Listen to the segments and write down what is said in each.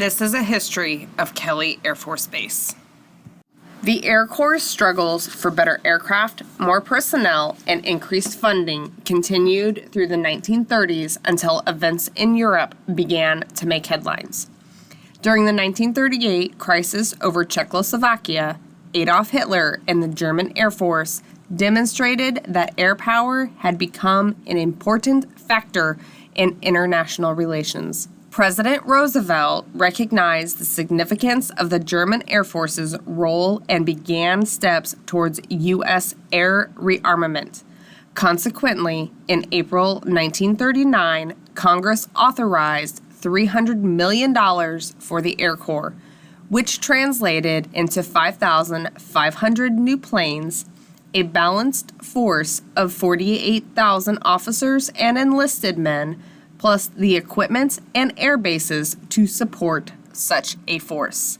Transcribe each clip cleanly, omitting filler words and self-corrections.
This is a history of Kelly Air Force Base. The Air Corps' struggles for better aircraft, more personnel, and increased funding continued through the 1930s until events in Europe began to make headlines. During the 1938 crisis over Czechoslovakia, Adolf Hitler and the German Air Force demonstrated that air power had become an important factor in international relations. President Roosevelt recognized the significance of the German Air Force's role and began steps towards U.S. air rearmament. Consequently, in April 1939, Congress authorized $300 million for the Air Corps, which translated into 5,500 new planes, a balanced force of 48,000 officers and enlisted men, plus the equipment and air bases to support such a force.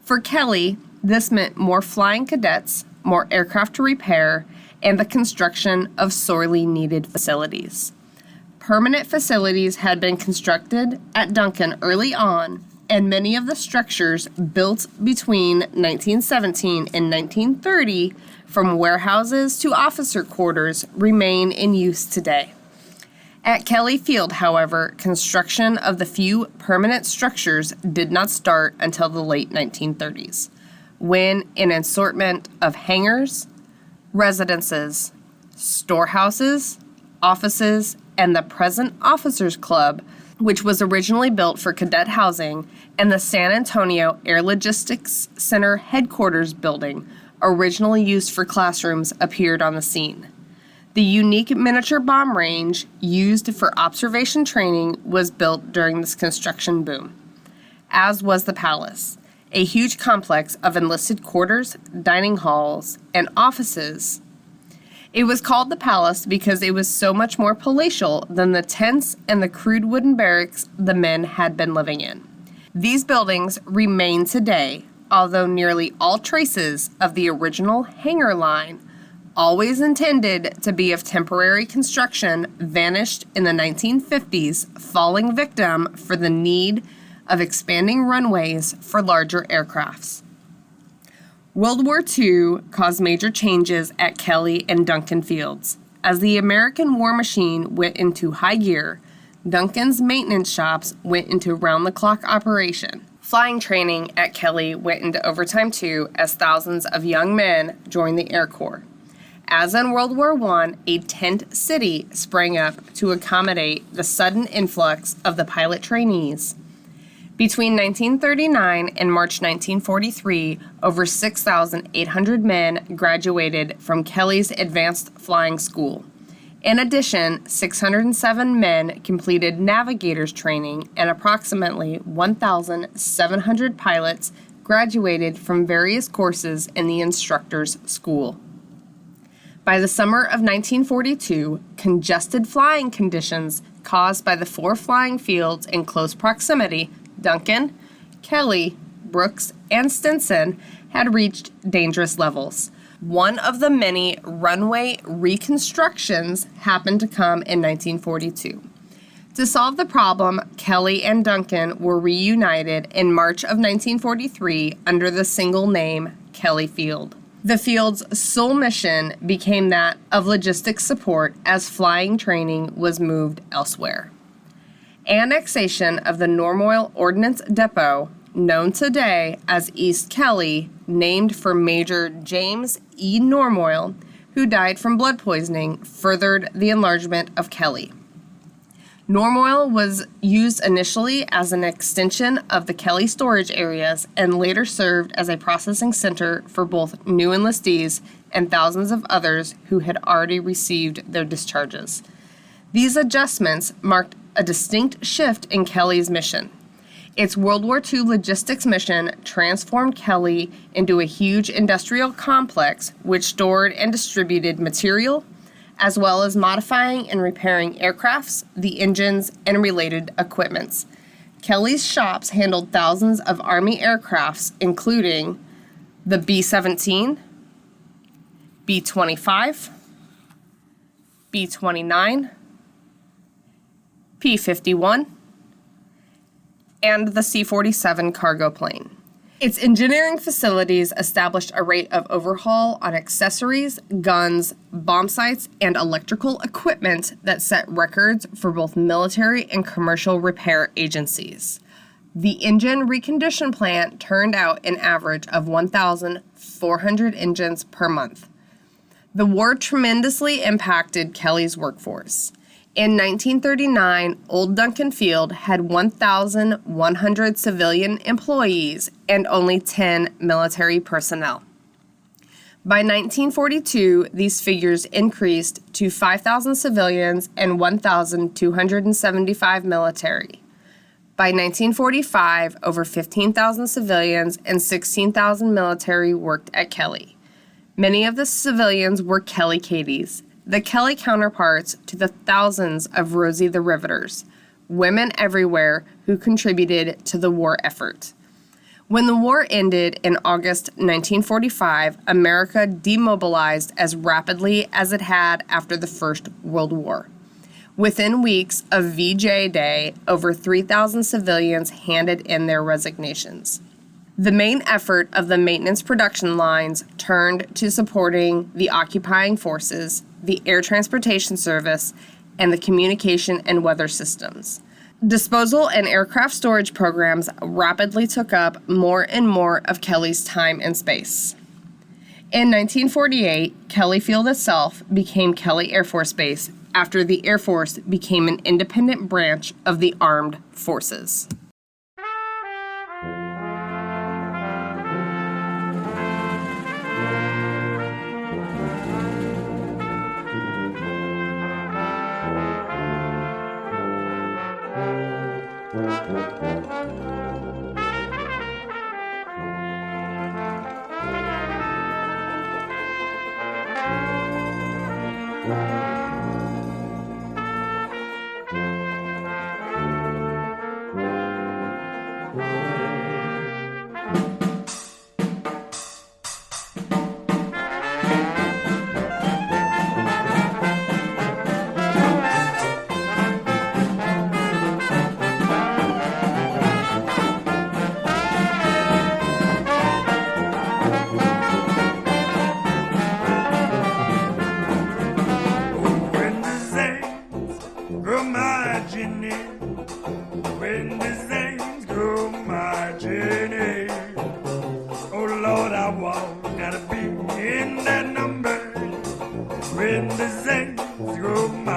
For Kelly, this meant more flying cadets, more aircraft to repair, and the construction of sorely needed facilities. Permanent facilities had been constructed at Duncan early on, and many of the structures built between 1917 and 1930, from warehouses to officer quarters, remain in use today. At Kelly Field, however, construction of the few permanent structures did not start until the late 1930s, when an assortment of hangars, residences, storehouses, offices, and the present Officers Club, which was originally built for cadet housing, and the San Antonio Air Logistics Center headquarters building, originally used for classrooms, appeared on the scene. The unique miniature bomb range used for observation training was built during this construction boom, as was the Palace, a huge complex of enlisted quarters, dining halls, and offices. It was called the Palace because it was so much more palatial than the tents and the crude wooden barracks the men had been living in. These buildings remain today, although nearly all traces of the original hangar line, always intended to be of temporary construction, vanished in the 1950s, falling victim for the need of expanding runways for larger aircrafts. World War II caused major changes at Kelly and Duncan Fields. As the American war machine went into high gear, Duncan's maintenance shops went into round-the-clock operation. Flying training at Kelly went into overtime too, as thousands of young men joined the Air Corps. As in World War I, a tent city sprang up to accommodate the sudden influx of the pilot trainees. Between 1939 and March 1943, over 6,800 men graduated from Kelly's Advanced Flying School. In addition, 607 men completed navigators training, and approximately 1,700 pilots graduated from various courses in the instructor's school. By the summer of 1942, congested flying conditions caused by the four flying fields in close proximity, Duncan, Kelly, Brooks, and Stinson, had reached dangerous levels. One of the many runway reconstructions happened to come in 1942. To solve the problem, Kelly and Duncan were reunited in March of 1943 under the single name Kelly Field. The field's sole mission became that of logistics support as flying training was moved elsewhere. Annexation of the Normoyle Ordnance Depot, known today as East Kelly, named for Major James E. Normoyle, who died from blood poisoning, furthered the enlargement of Kelly. Normoyle was used initially as an extension of the Kelly storage areas and later served as a processing center for both new enlistees and thousands of others who had already received their discharges. These adjustments marked a distinct shift in Kelly's mission. Its World War II logistics mission transformed Kelly into a huge industrial complex which stored and distributed material, as well as modifying and repairing aircrafts, the engines, and related equipments. Kelly's shops handled thousands of Army aircrafts, including the B-17, B-25, B-29, P-51, and the C-47 cargo plane. Its engineering facilities established a rate of overhaul on accessories, guns, bomb sights, and electrical equipment that set records for both military and commercial repair agencies. The engine recondition plant turned out an average of 1,400 engines per month. The war tremendously impacted Kelly's workforce. In 1939, Old Duncan Field had 1,100 civilian employees and only 10 military personnel. By 1942, these figures increased to 5,000 civilians and 1,275 military. By 1945, over 15,000 civilians and 16,000 military worked at Kelly. Many of the civilians were Kelly Cadies, the Kelly counterparts to the thousands of Rosie the Riveters, women everywhere who contributed to the war effort. When the war ended in August 1945, America demobilized as rapidly as it had after the First World War. Within weeks of VJ Day, over 3,000 civilians handed in their resignations. The main effort of the maintenance production lines turned to supporting the occupying forces, the air transportation service, and the communication and weather systems. Disposal and aircraft storage programs rapidly took up more and more of Kelly's time and space. In 1948, Kelly Field itself became Kelly Air Force Base after the Air Force became an independent branch of the armed forces. When the things go marching, oh Lord, I want gotta be in that number. When the things go marching.